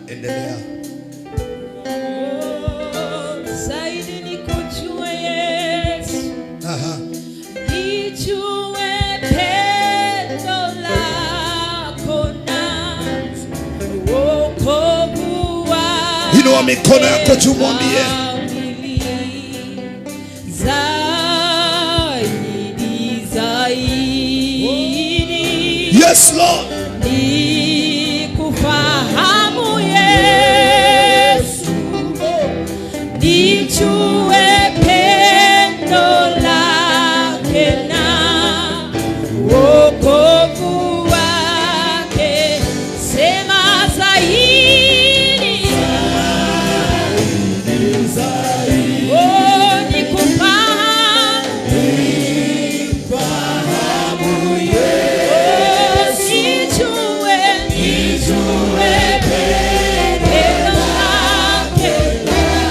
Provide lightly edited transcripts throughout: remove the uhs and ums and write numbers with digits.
Endelea. Zaidi nikujue Yesu. Nijue pendo lako na wokovu wako. Inua mikono yako juu mwambie. Zaidi, zaidi. Yes, Lord. Nikufahamu Yesu. Nijue pendo lake na wokovu wake. Sema zaidi, zaidi. Oh, nikufahamu Yesu. Nijue pendo lake,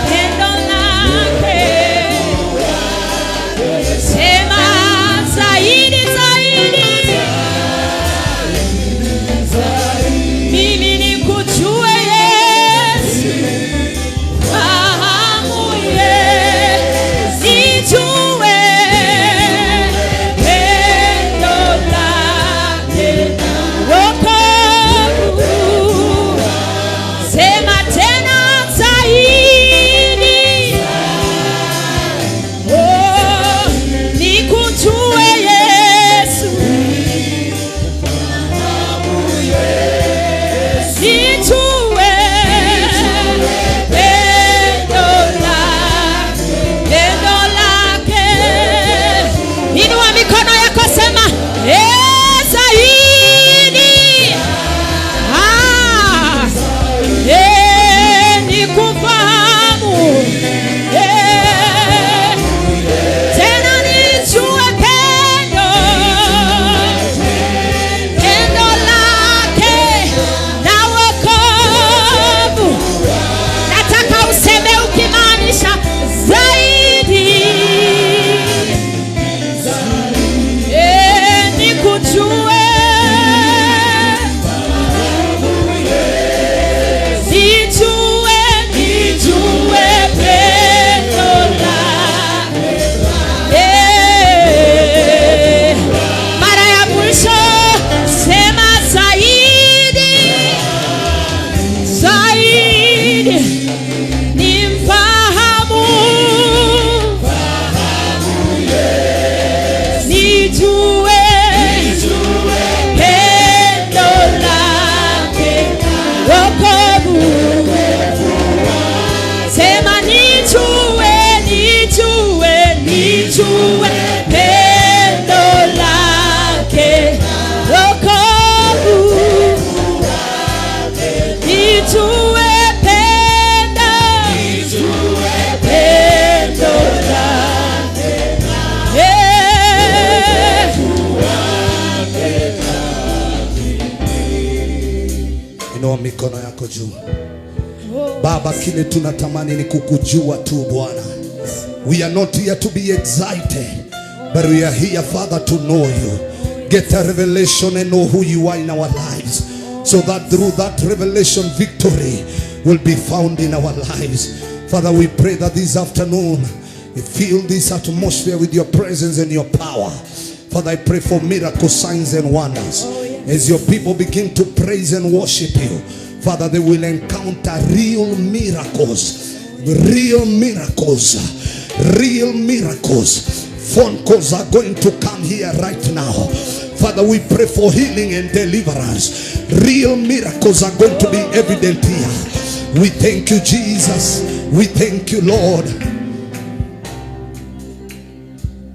pendo lake. Sema zaidi, zaidi. Mimi nikujue Yesu. Fahamu Yesu. Nijue pendo lake na wokovu. Sema tena zaidi. Oh, nikujue Yesu. Nijue pendo lake. Inua mikono yako sema zaidi. Nikufahamu. Tena nijue pendo lake na wokovu. Nataka useme ukimaanisha zaidi. Nikujue. Nijue pendo lake. Mara ya mwisho sema zaidi, zaidi. Nimfahamu. Nijue pendo lake, wokovu. Sema nijue pendo lake, wokovu. Nijue pendo lake. Inua mikono yako juu. Baba, kile tunatamani ni kukujua tu Bwana. We are not here to be excited, but we are here, Father, to know you. Get a revelation and know who you are in our lives, so that through that revelation, victory will be found in our lives. Father, we pray that this afternoon you fill this atmosphere with your presence and your power. Father, I pray for miracles, signs and wonders. As your people begin to praise and worship you, Father, they will encounter real miracles. Real miracles. Real miracles. Phone calls are going to come here right now. Father, we pray for healing and deliverance. Real miracles are going to be evident here. We thank you, Jesus. We thank you, Lord.